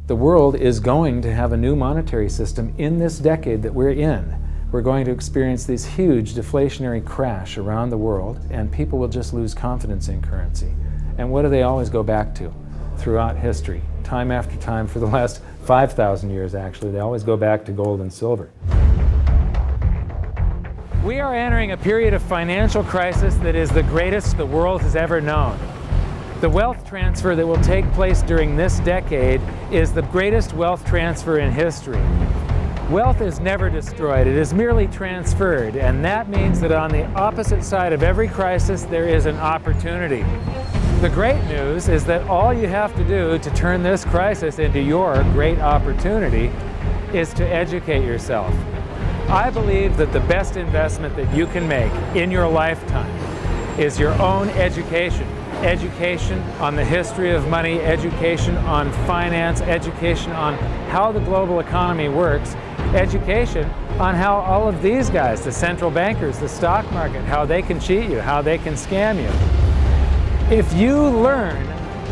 The world is going to have a new monetary system in this decade that we're in. We're going to experience this huge deflationary crash around the world, and people will just lose confidence in currency. And what do they always go back to throughout history? Time after time, for the last 5,000 years actually, they always go back to gold and silver. We are entering a period of financial crisis that is the greatest the world has ever known. The wealth transfer that will take place during this decade is the greatest wealth transfer in history. Wealth is never destroyed, it is merely transferred, and that means that on the opposite side of every crisis there is an opportunity. The great news is that all you have to do to turn this crisis into your great opportunity is to educate yourself. I believe that the best investment that you can make in your lifetime is your own education. Education on the history of money, education on finance, education on how the global economy works, education on how all of these guys, the central bankers, the stock market, how they can cheat you, how they can scam you. If you learn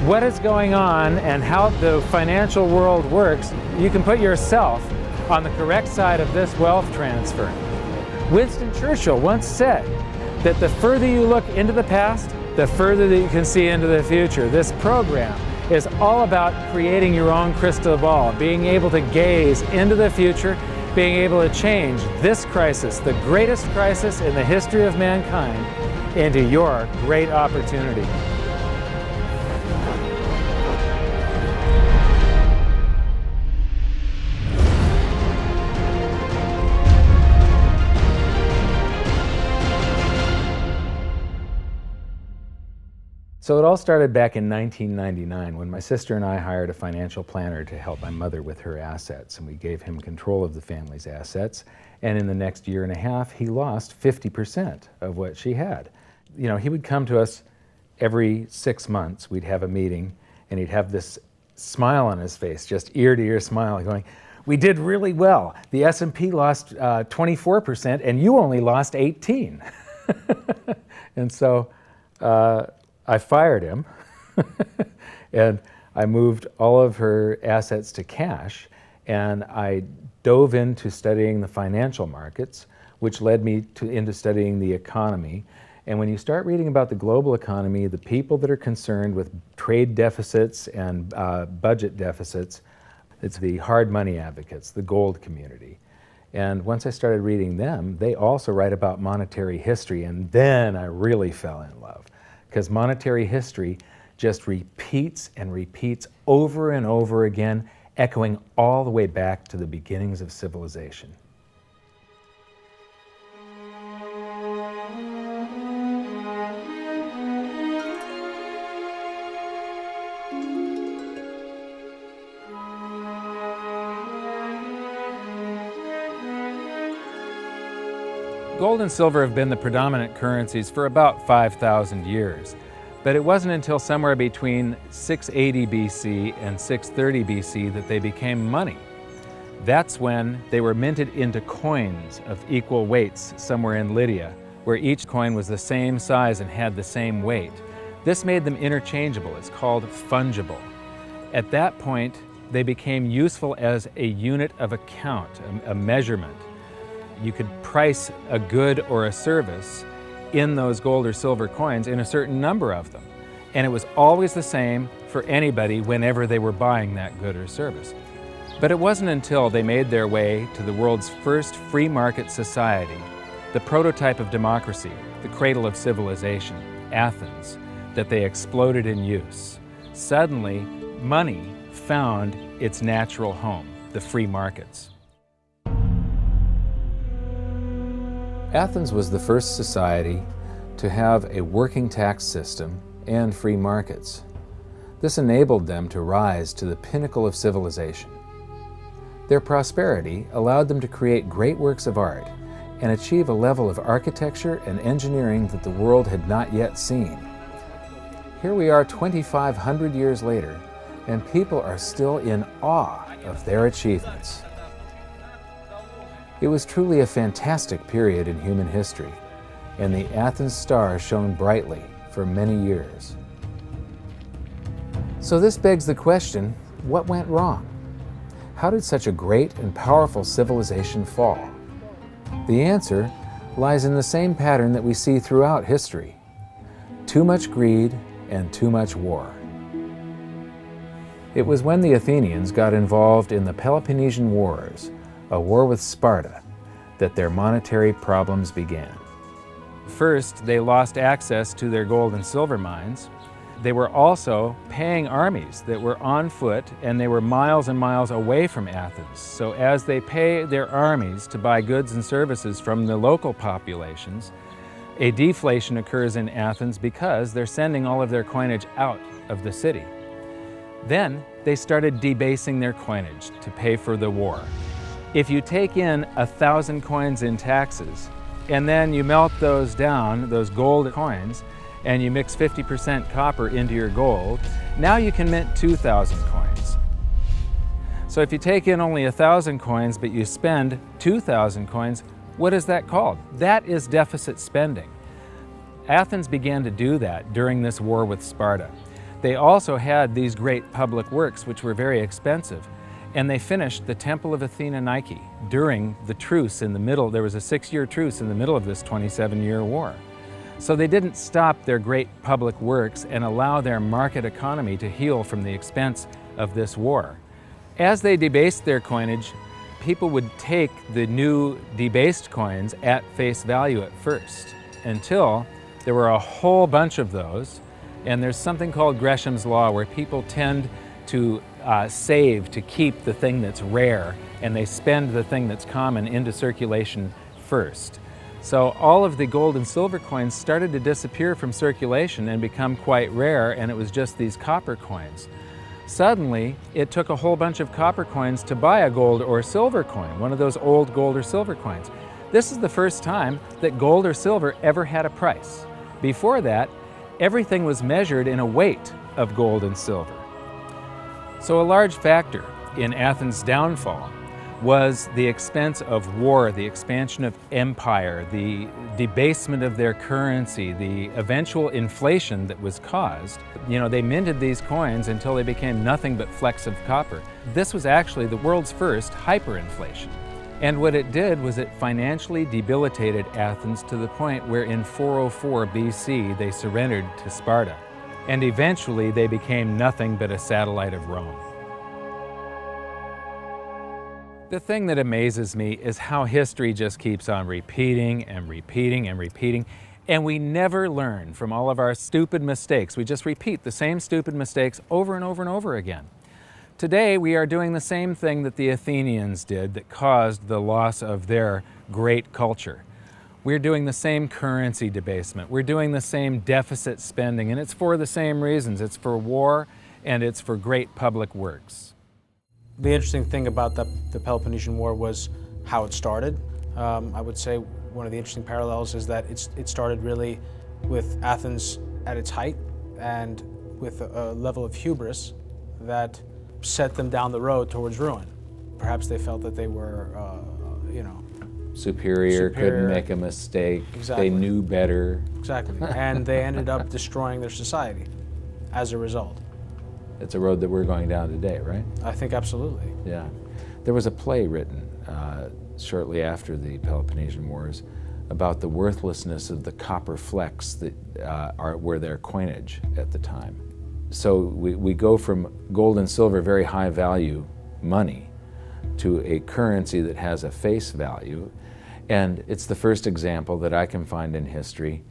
what is going on and how the financial world works, you can put yourself on the correct side of this wealth transfer. Winston Churchill once said that the further you look into the past, the further that you can see into the future. This program is all about creating your own crystal ball, being able to gaze into the future, being able to change this crisis, the greatest crisis in the history of mankind, into your great opportunity. So it all started back in 1999 when my sister and I hired a financial planner to help my mother with her assets, and we gave him control of the family's assets, and in the next year and a half he lost 50% of what she had. You know, he would come to us every 6 months, we'd have a meeting, and he'd have this smile on his face, just ear to ear smile, going, "We did really well. The S&P lost 24% and you only lost 18." And so I fired him and I moved all of her assets to cash, and I dove into studying the financial markets, which led me into studying the economy. And when you start reading about the global economy, the people that are concerned with trade deficits and budget deficits, it's the hard money advocates, the gold community. And once I started reading them, they also write about monetary history, and then I really fell in love. Because monetary history just repeats and repeats over and over again, echoing all the way back to the beginnings of civilization. Gold and silver have been the predominant currencies for about 5,000 years, but it wasn't until somewhere between 680 BC and 630 BC that they became money. That's when they were minted into coins of equal weights somewhere in Lydia, where each coin was the same size and had the same weight. This made them interchangeable. It's called fungible. At that point, they became useful as a unit of account, a measurement. You could price a good or a service in those gold or silver coins in a certain number of them. And it was always the same for anybody whenever they were buying that good or service. But it wasn't until they made their way to the world's first free market society, the prototype of democracy, the cradle of civilization, Athens, that they exploded in use. Suddenly, money found its natural home, the free markets. Athens was the first society to have a working tax system and free markets. This enabled them to rise to the pinnacle of civilization. Their prosperity allowed them to create great works of art and achieve a level of architecture and engineering that the world had not yet seen. Here we are 2,500 years later, and people are still in awe of their achievements. It was truly a fantastic period in human history, and the Athens star shone brightly for many years. So this begs the question, what went wrong? how did such a great and powerful civilization fall? The answer lies in the same pattern that we see throughout history: too much greed and too much war. It was when the Athenians got involved in the Peloponnesian Wars, a war with Sparta, that their monetary problems began. First, they lost access to their gold and silver mines. They were also paying armies that were on foot, and they were miles and miles away from Athens. So as they pay their armies to buy goods and services from the local populations, a deflation occurs in Athens because they're sending all of their coinage out of the city. Then they started debasing their coinage to pay for the war. If you take in 1,000 coins in taxes, and then you melt those down, those gold coins, and you mix 50% copper into your gold, now you can mint 2,000 coins. So if you take in only 1,000 coins, but you spend 2,000 coins, what is that called? That is deficit spending. Athens began to do that during this war with Sparta. They also had these great public works, which were very expensive, and they finished the Temple of Athena Nike during the truce in the middle. There was a 6-year truce in the middle of this 27-year war. So they didn't stop their great public works and allow their market economy to heal from the expense of this war. As they debased their coinage, people would take the new debased coins at face value at first, until there were a whole bunch of those. And there's something called Gresham's Law, where people tend to save to keep the thing that's rare, and they spend the thing that's common into circulation first. So all of the gold and silver coins started to disappear from circulation and become quite rare, and it was just these copper coins. Suddenly, it took a whole bunch of copper coins to buy a gold or silver coin, one of those old gold or silver coins. This is the first time that gold or silver ever had a price. Before that, everything was measured in a weight of gold and silver. So a large factor in Athens' downfall was the expense of war, the expansion of empire, the debasement of their currency, the eventual inflation that was caused. You know, they minted these coins until they became nothing but flecks of copper. This was actually the world's first hyperinflation. And what it did was it financially debilitated Athens to the point where in 404 BC they surrendered to Sparta. And eventually they became nothing but a satellite of Rome. The thing that amazes me is how history just keeps on repeating and repeating and repeating, and we never learn from all of our stupid mistakes. We just repeat the same stupid mistakes over and over and over again. Today we are doing the same thing that the Athenians did that caused the loss of their great culture. We're doing the same currency debasement. We're doing the same deficit spending, and it's for the same reasons. It's for war, and it's for great public works. The interesting thing about the Peloponnesian War was how it started. I would say one of the interesting parallels is that it started really with Athens at its height and with a level of hubris that set them down the road towards ruin. Perhaps they felt that they were, superior, couldn't make a mistake. Exactly. They knew better. Exactly. And they ended up destroying their society as a result. It's a road that we're going down today, right? I think absolutely. Yeah. There was a play written shortly after the Peloponnesian Wars about the worthlessness of the copper flecks that were their coinage at the time. So we go from gold and silver, very high value money, to a currency that has a face value. And it's the first example that I can find in history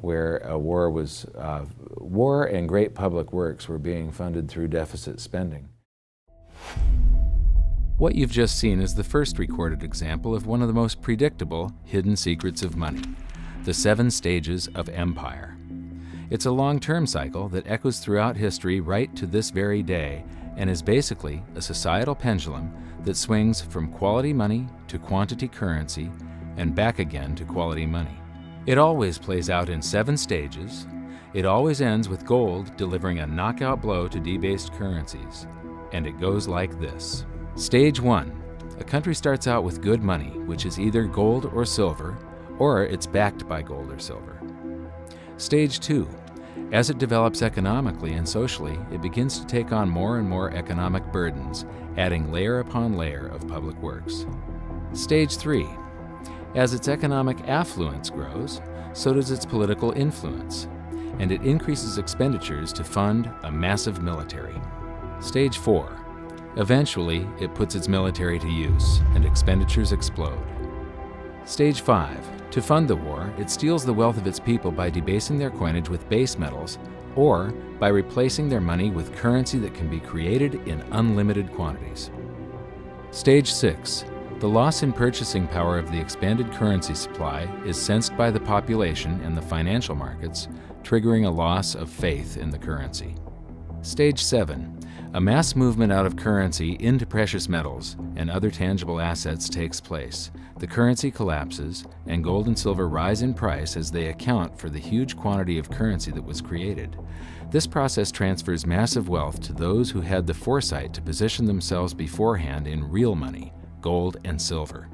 where a war and great public works were being funded through deficit spending. What you've just seen is the first recorded example of one of the most predictable hidden secrets of money, the 7 stages of empire. It's a long-term cycle that echoes throughout history right to this very day, and is basically a societal pendulum that swings from quality money to quantity currency and back again to quality money. It always plays out in 7 stages. It always ends with gold delivering a knockout blow to debased currencies. And it goes like this. Stage 1. A country starts out with good money, which is either gold or silver, or it's backed by gold or silver. Stage 2. As it develops economically and socially, it begins to take on more and more economic burdens, adding layer upon layer of public works. Stage 3. As its economic affluence grows, so does its political influence, and it increases expenditures to fund a massive military. Stage 4. Eventually, it puts its military to use, and expenditures explode. Stage 5. To fund the war, it steals the wealth of its people by debasing their coinage with base metals, or by replacing their money with currency that can be created in unlimited quantities. Stage 6. The loss in purchasing power of the expanded currency supply is sensed by the population and the financial markets, triggering a loss of faith in the currency. Stage 7. A mass movement out of currency into precious metals and other tangible assets takes place. The currency collapses, and gold and silver rise in price as they account for the huge quantity of currency that was created. This process transfers massive wealth to those who had the foresight to position themselves beforehand in real money, gold and silver.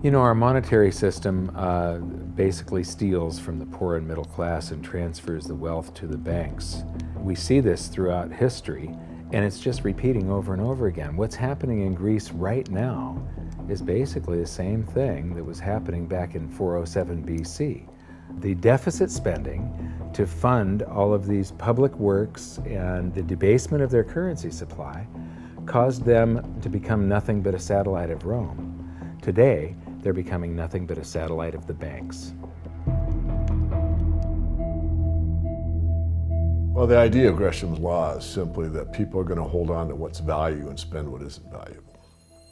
You know, our monetary system basically steals from the poor and middle class and transfers the wealth to the banks. We see this throughout history, and it's just repeating over and over again. What's happening in Greece right now is basically the same thing that was happening back in 407 BC. The deficit spending to fund all of these public works and the debasement of their currency supply caused them to become nothing but a satellite of Rome. Today, they're becoming nothing but a satellite of the banks. Well, the idea of Gresham's law is simply that people are going to hold on to what's value and spend what isn't valuable.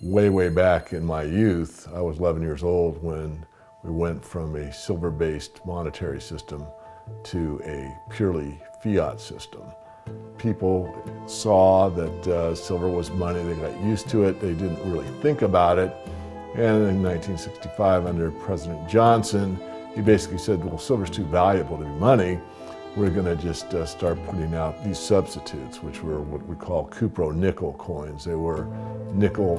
Way back in my youth, I was 11 years old when we went from a silver-based monetary system to a purely fiat system. People saw that silver was money, they got used to it, they didn't really think about it. And in 1965, under President Johnson, he basically said, well, silver's too valuable to be money. We're going to just start putting out these substitutes, which were what we call cupro-nickel coins. They were nickel,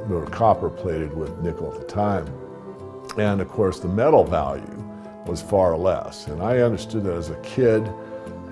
they were copper plated with nickel at the time. And of course, the metal value was far less. And I understood that as a kid,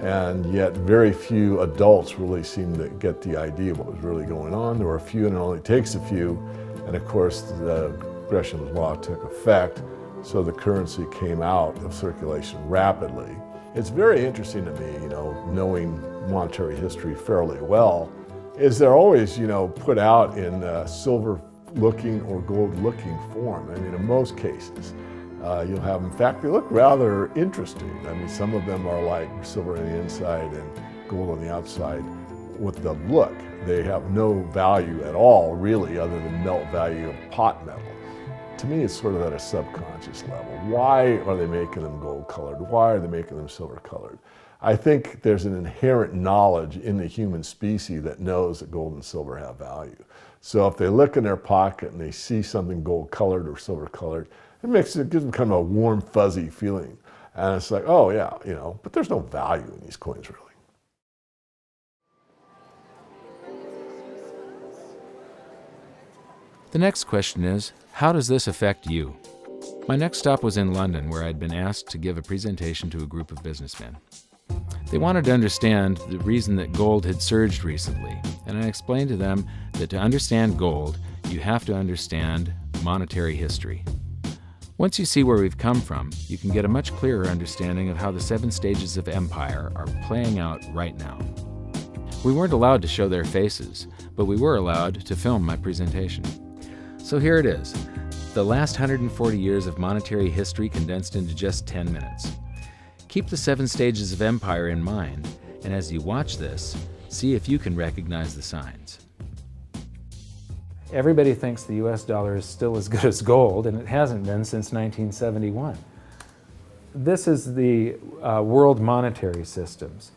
and yet very few adults really seemed to get the idea of what was really going on. There were a few, and it only takes a few. And of course, the Gresham's law took effect, so the currency came out of circulation rapidly. It's very interesting to me, knowing monetary history fairly well, is they're always, put out in silver-looking or gold-looking form. I mean, in most cases, you'll have, in fact, they look rather interesting. I mean, some of them are like silver on the inside and gold on the outside. With the look, they have no value at all, really, other than melt value of pot metal. To me, it's sort of at a subconscious level. Why are they making them gold-colored? Why are they making them silver-colored? I think there's an inherent knowledge in the human species that knows that gold and silver have value. So if they look in their pocket and they see something gold-colored or silver-colored, it gives them kind of a warm, fuzzy feeling. And it's like, oh yeah, but there's no value in these coins, really. The next question is, how does this affect you? My next stop was in London, where I'd been asked to give a presentation to a group of businessmen. They wanted to understand the reason that gold had surged recently, and I explained to them that to understand gold, you have to understand monetary history. Once you see where we've come from, you can get a much clearer understanding of how the 7 stages of empire are playing out right now. We weren't allowed to show their faces, but we were allowed to film my presentation. So here it is, the last 140 years of monetary history condensed into just 10 minutes. Keep the 7 stages of empire in mind, and as you watch this, see if you can recognize the signs. Everybody thinks the US dollar is still as good as gold, and it hasn't been since 1971. This is the world monetary systems.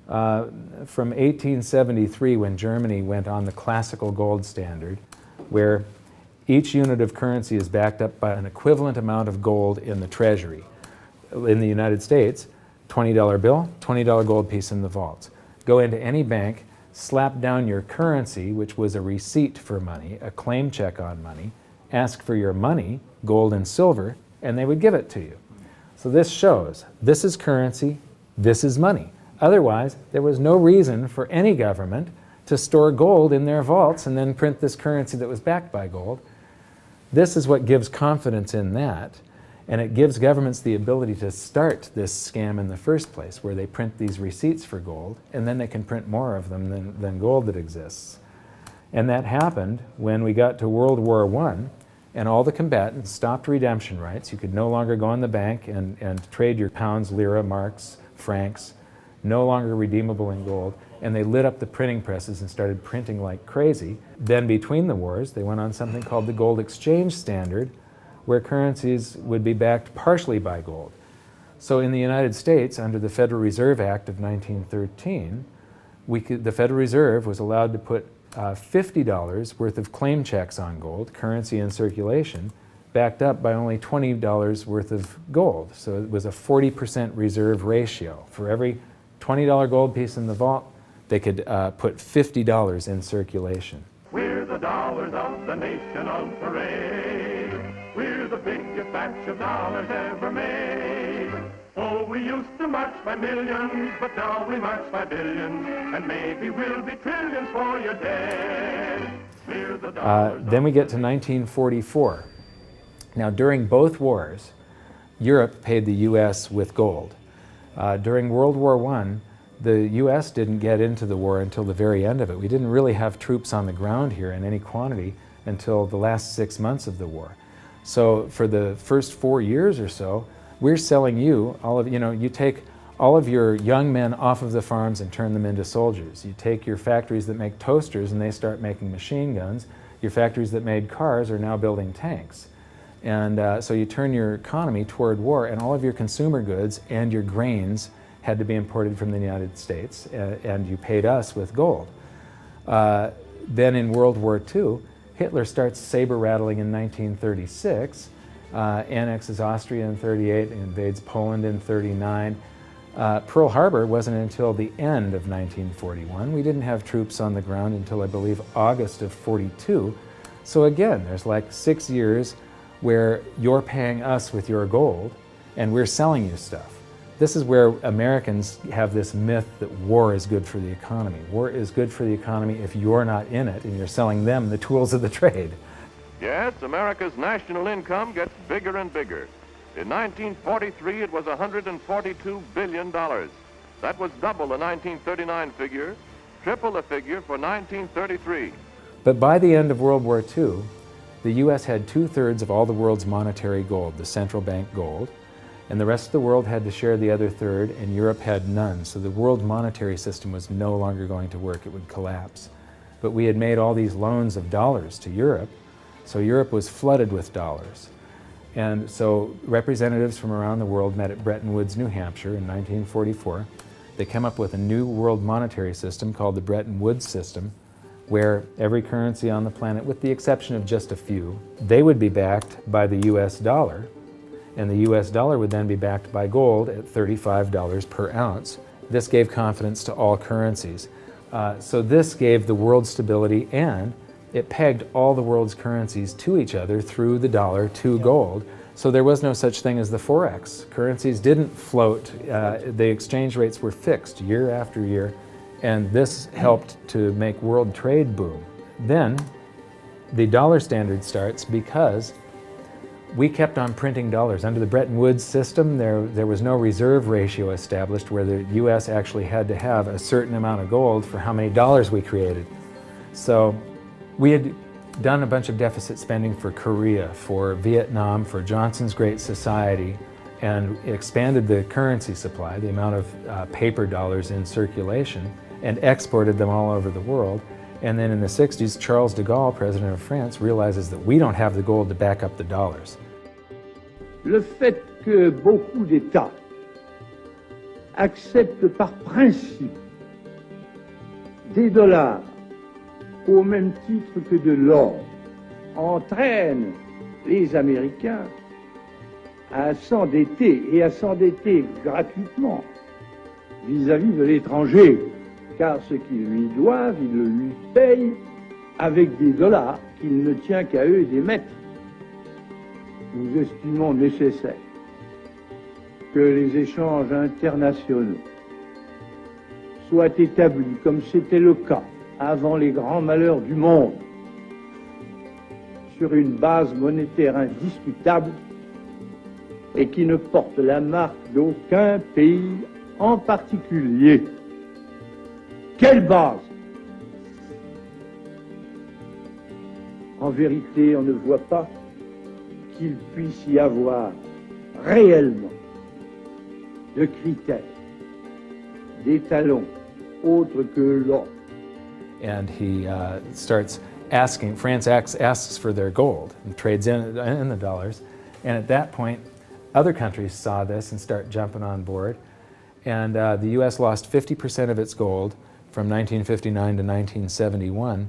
From 1873, when Germany went on the classical gold standard, where each unit of currency is backed up by an equivalent amount of gold in the treasury. In the United States, $20 bill, $20 gold piece in the vaults. Go into any bank, slap down your currency, which was a receipt for money, a claim check on money, ask for your money, gold and silver, and they would give it to you. So So this shows this is currency, this is money. Otherwise, there was no reason for any government to store gold in their vaults and then print this currency that was backed by gold. This is what gives confidence in that, and it gives governments the ability to start this scam in the first place, where they print these receipts for gold, and then they can print more of them than gold that exists. And that happened when we got to World War I, and all the combatants stopped redemption rights. You could no longer go in the bank and trade your pounds, lira, marks, francs, no longer redeemable in gold, and they lit up the printing presses and started printing like crazy. Then between the wars, they went on something called the gold exchange standard, where currencies would be backed partially by gold. So in the United States, under the Federal Reserve Act of 1913, the Federal Reserve was allowed to put $50 worth of claim checks on gold, currency in circulation, backed up by only $20 worth of gold. So it was a 40% reserve ratio. For every $20 gold piece in the vault, they could put $50 in circulation. We're the dollars of the nation on parade. We're the biggest batch of dollars ever made. Oh, we used to march by millions, but now we march by billions, and maybe we'll be trillions for your dead. We're the dollars. Then we get to 1944. Now, during both wars, Europe paid the U.S. with gold. During World War I, the U.S. didn't get into the war until the very end of it. We didn't really have troops on the ground here in any quantity until the last 6 months of the war. So for the first 4 years or so, we're selling you all of, you take all of your young men off of the farms and turn them into soldiers. You take your factories that make toasters and they start making machine guns. Your factories that made cars are now building tanks. And so you turn your economy toward war, and all of your consumer goods and your grains had to be imported from the United States, and you paid us with gold. Then in World War II, Hitler starts saber rattling in 1936, annexes Austria in 38, invades Poland in 39. Pearl Harbor wasn't until the end of 1941. We didn't have troops on the ground until, I believe, August of 42. So again, there's like 6 years where you're paying us with your gold and we're selling you stuff. This is where Americans have this myth that war is good for the economy. War is good for the economy if you're not in it and you're selling them the tools of the trade. Yes, America's national income gets bigger and bigger. In 1943, it was $142 billion. That was double the 1939 figure, triple the figure for 1933. But by the end of World War II, the U.S. had 2/3 of all the world's monetary gold, the central bank gold, and the rest of the world had to share the other third, and Europe had none. So the world monetary system was no longer going to work. It would collapse. But we had made all these loans of dollars to Europe, so Europe was flooded with dollars. And so representatives from around the world met at Bretton Woods, New Hampshire in 1944. They came up with a new world monetary system called the Bretton Woods system, where every currency on the planet, with the exception of just a few, they would be backed by the US dollar, and the US dollar would then be backed by gold at $35 per ounce. This gave confidence to all currencies. So this gave the world stability, and it pegged all the world's currencies to each other through the dollar to gold. So there was no such thing as the Forex. Currencies didn't float. The exchange rates were fixed year after year, and this helped to make world trade boom. Then the dollar standard starts because we kept on printing dollars. Under the Bretton Woods system, there was no reserve ratio established where the US actually had to have a certain amount of gold for how many dollars we created. So we had done a bunch of deficit spending for Korea, for Vietnam, for Johnson's Great Society, and expanded the currency supply, the amount of paper dollars in circulation, and exported them all over the world. And then in the 60s, Charles de Gaulle, president of France, realizes that we don't have the gold to back up the dollars. Le fait que beaucoup d'États acceptent par principe des dollars au même titre que de l'or entraîne les Américains à s'endetter, et à s'endetter gratuitement vis-à-vis de l'étranger, car ce qu'ils lui doivent, ils le lui payent avec des dollars qu'il ne tient qu'à eux d'émettre. Nous estimons nécessaire que les échanges internationaux soient établis comme c'était le cas avant les grands malheurs du monde, sur une base monétaire indiscutable et qui ne porte la marque d'aucun pays en particulier. Quelle base? En vérité, on ne voit pas qu'il puisse y avoir réellement de critères, d'étalons autres que l'or. And he starts asking, France asks for their gold and trades in the dollars. And at that point, other countries saw this and start jumping on board. And the US lost 50% of its gold from 1959 to 1971.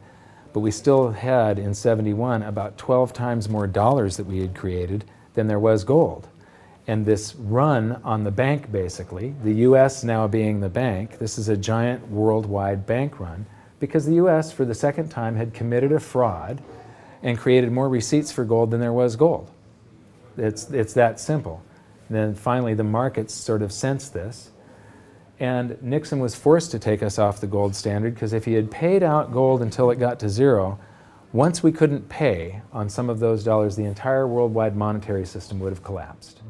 But we still had, in 71, about 12 times more dollars that we had created than there was gold. And this run on the bank, basically, the US now being the bank, this is a giant worldwide bank run, because the US, for the second time, had committed a fraud and created more receipts for gold than there was gold. It's that simple. Then finally, the markets sort of sensed this. And Nixon was forced to take us off the gold standard, because if he had paid out gold until it got to zero, once we couldn't pay on some of those dollars, the entire worldwide monetary system would have collapsed.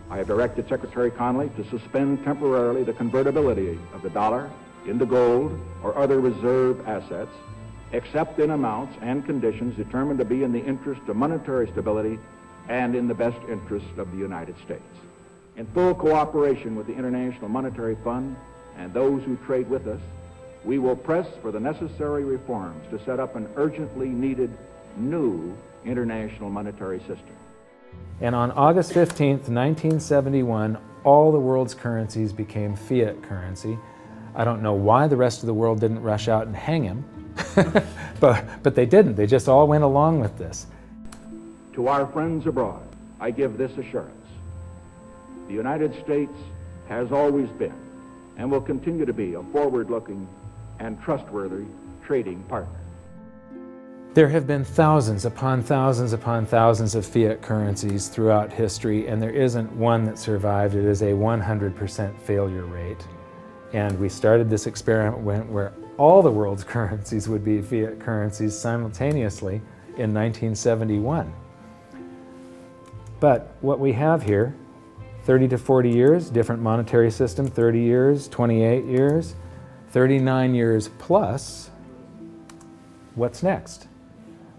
I have directed Secretary Connally to suspend temporarily the convertibility of the dollar into gold or other reserve assets, except in amounts and conditions determined to be in the interest of monetary stability and in the best interest of the United States. In full cooperation with the International Monetary Fund and those who trade with us, we will press for the necessary reforms to set up an urgently needed new international monetary system. And on August 15th, 1971, all the world's currencies became fiat currency. I don't know why the rest of the world didn't rush out and hang him, but they didn't. They just all went along with this. To our friends abroad, I give this assurance. The United States has always been and will continue to be a forward-looking and trustworthy trading partner. There have been thousands upon thousands upon thousands of fiat currencies throughout history, and there isn't one that survived. It is a 100% failure rate. And we started this experiment where all the world's currencies would be fiat currencies simultaneously in 1971. But what we have here, 30 to 40 years, different monetary system, 30 years, 28 years, 39 years plus, what's next?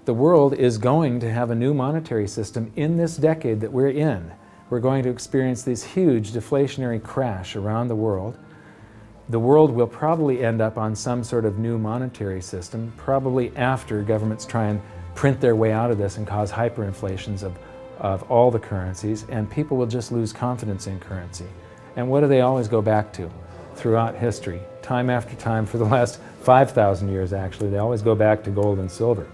The world is going to have a new monetary system in this decade that we're in. We're going to experience this huge deflationary crash around the world. The world will probably end up on some sort of new monetary system, probably after governments try and print their way out of this and cause hyperinflations of all the currencies, and people will just lose confidence in currency. And what do they always go back to throughout history? Time after time, for the last 5,000 years actually, they always go back to gold and silver.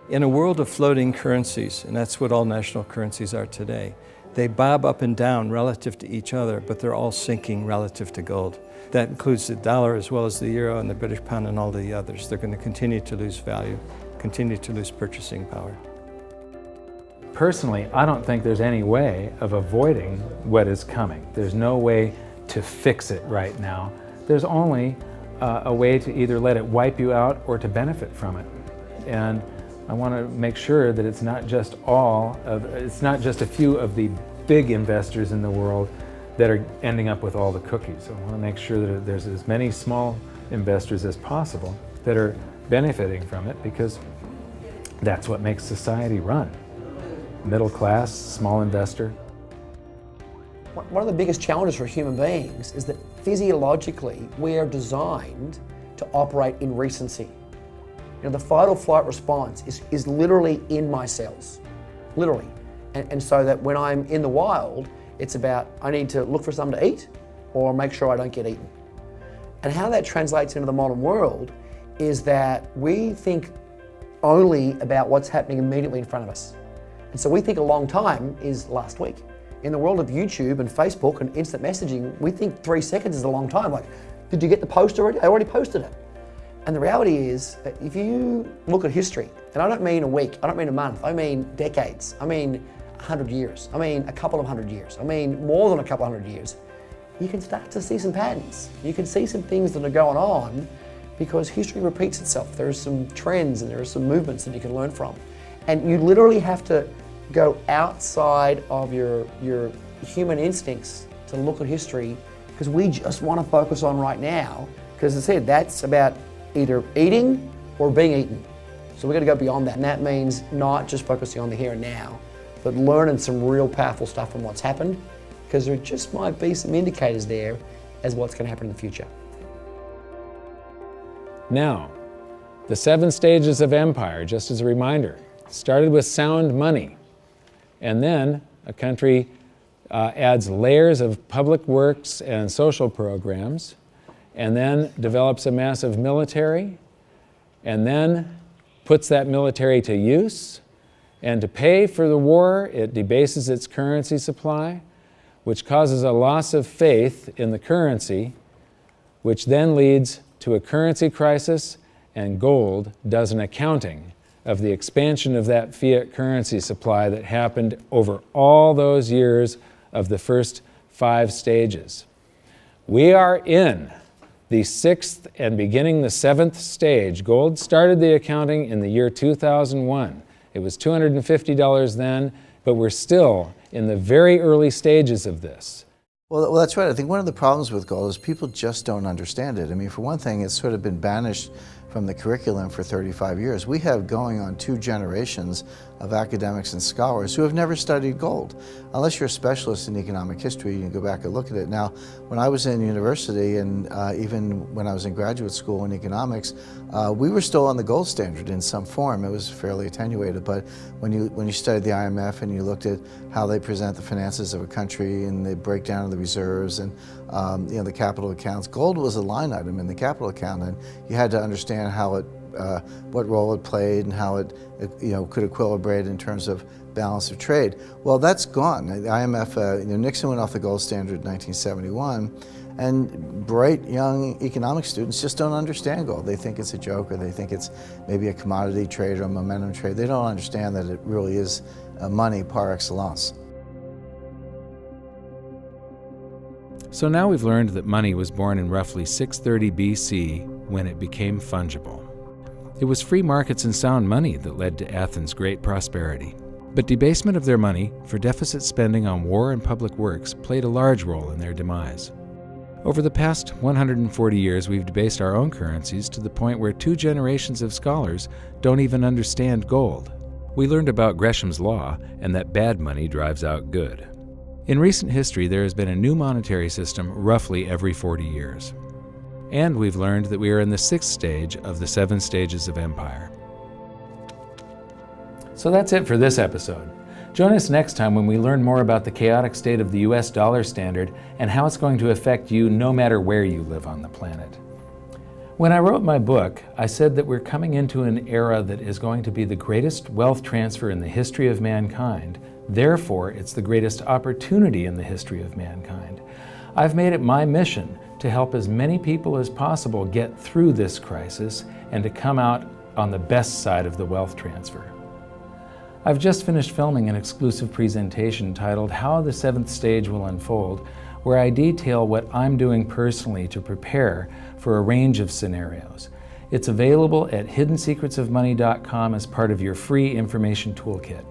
In a world of floating currencies, and that's what all national currencies are today, they bob up and down relative to each other, but they're all sinking relative to gold. That includes the dollar as well as the euro and the British pound and all the others. They're going to continue to lose value, continue to lose purchasing power. Personally, I don't think there's any way of avoiding what is coming. There's no way to fix it right now. There's only a way to either let it wipe you out or to benefit from it. And I want to make sure that it's not just a few of the big investors in the world that are ending up with all the cookies. I want to make sure that there's as many small investors as possible that are benefiting from it, because that's what makes society run. Middle class, small investor. One of the biggest challenges for human beings is that physiologically we are designed to operate in recency. You know, the fight or flight response is literally in my cells, literally. And so that when I'm in the wild, it's about I need to look for something to eat or make sure I don't get eaten. And how that translates into the modern world is that we think only about what's happening immediately in front of us. And so we think a long time is last week. In the world of YouTube and Facebook and instant messaging, we think 3 seconds is a long time. Like, did you get the post already? I already posted it. And the reality is, if you look at history, and I don't mean a week, I don't mean a month, I mean decades, I mean 100 years, I mean a couple of 100 years, I mean more than a couple of 100 years, you can start to see some patterns. You can see some things that are going on because history repeats itself. There are some trends and there are some movements that you can learn from. And you literally have to go outside of your human instincts to look at history, because we just want to focus on right now, because as I said, that's about either eating or being eaten. So we've got to go beyond that, and that means not just focusing on the here and now, but learning some real powerful stuff from what's happened, because there just might be some indicators there as what's going to happen in the future. Now, the 7 stages of empire, just as a reminder, started with sound money, and then a country adds layers of public works and social programs, and then develops a massive military, and then puts that military to use, and to pay for the war, it debases its currency supply, which causes a loss of faith in the currency, which then leads to a currency crisis, and gold does an accounting of the expansion of that fiat currency supply that happened over all those years of the first 5 stages. We are in the 6th and beginning the 7th stage. Gold started the accounting in the year 2001. It was $250 then, but we're still in the very early stages of this. Well, that's right. I think one of the problems with gold is people just don't understand it. I mean, for one thing, it's sort of been banished from the curriculum for 35 years. We have going on 2 generations of academics and scholars who have never studied gold. Unless you're a specialist in economic history, you can go back and look at it. Now, when I was in university and even when I was in graduate school in economics, we were still on the gold standard in some form. It was fairly attenuated, but when you studied the IMF and you looked at how they present the finances of a country and the breakdown of the reserves and the capital accounts, gold was a line item in the capital account, and you had to understand how it, what role it played and how it could equilibrate in terms of balance of trade. Well, that's gone. The IMF, Nixon went off the gold standard in 1971, and bright young economic students just don't understand gold. They think it's a joke, or they think it's maybe a commodity trade or a momentum trade. They don't understand that it really is money par excellence. So now we've learned that money was born in roughly 630 BC when it became fungible. It was free markets and sound money that led to Athens' great prosperity. But debasement of their money for deficit spending on war and public works played a large role in their demise. Over the past 140 years, we've debased our own currencies to the point where 2 generations of scholars don't even understand gold. We learned about Gresham's law and that bad money drives out good. In recent history, there has been a new monetary system roughly every 40 years. And we've learned that we are in the 6th stage of the 7 stages of empire. So that's it for this episode. Join us next time when we learn more about the chaotic state of the US dollar standard and how it's going to affect you no matter where you live on the planet. When I wrote my book, I said that we're coming into an era that is going to be the greatest wealth transfer in the history of mankind. Therefore, it's the greatest opportunity in the history of mankind. I've made it my mission to help as many people as possible get through this crisis and to come out on the best side of the wealth transfer. I've just finished filming an exclusive presentation titled How the 7th Stage Will Unfold, where I detail what I'm doing personally to prepare for a range of scenarios. It's available at hiddensecretsofmoney.com as part of your free information toolkit.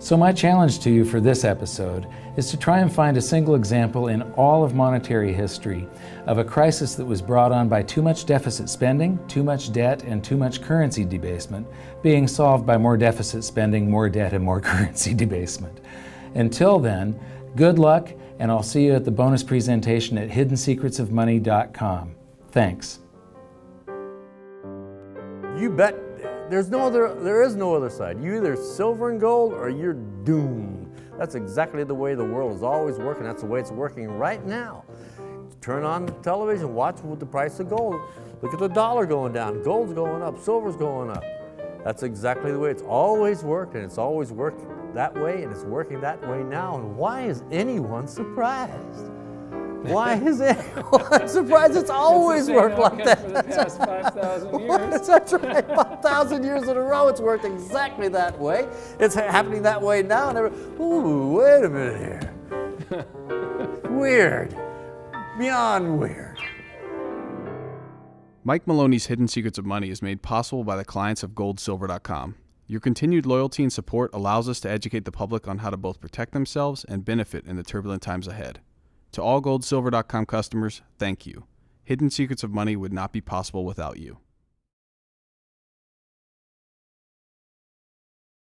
So my challenge to you for this episode is to try and find a single example in all of monetary history of a crisis that was brought on by too much deficit spending, too much debt, and too much currency debasement being solved by more deficit spending, more debt, and more currency debasement. Until then, good luck, and I'll see you at the bonus presentation at hiddensecretsofmoney.com. Thanks. You bet. There is no other side. You either silver and gold or you're doomed. That's exactly the way the world is always working. That's the way it's working right now. Turn on the television, watch the price of gold. Look at the dollar going down. Gold's going up, silver's going up. That's exactly the way it's always worked, and it's always worked that way, and it's working that way now. And why is anyone surprised? Why is it? I'm surprised it's always worked like that. For the past 5,000 years. That's right, 5,000 years in a row, it's worked exactly that way. It's happening that way now. And ooh, wait a minute here. Weird. Beyond weird. Mike Maloney's Hidden Secrets of Money is made possible by the clients of goldsilver.com. Your continued loyalty and support allows us to educate the public on how to both protect themselves and benefit in the turbulent times ahead. To all goldsilver.com customers, thank you. Hidden Secrets of Money would not be possible without you.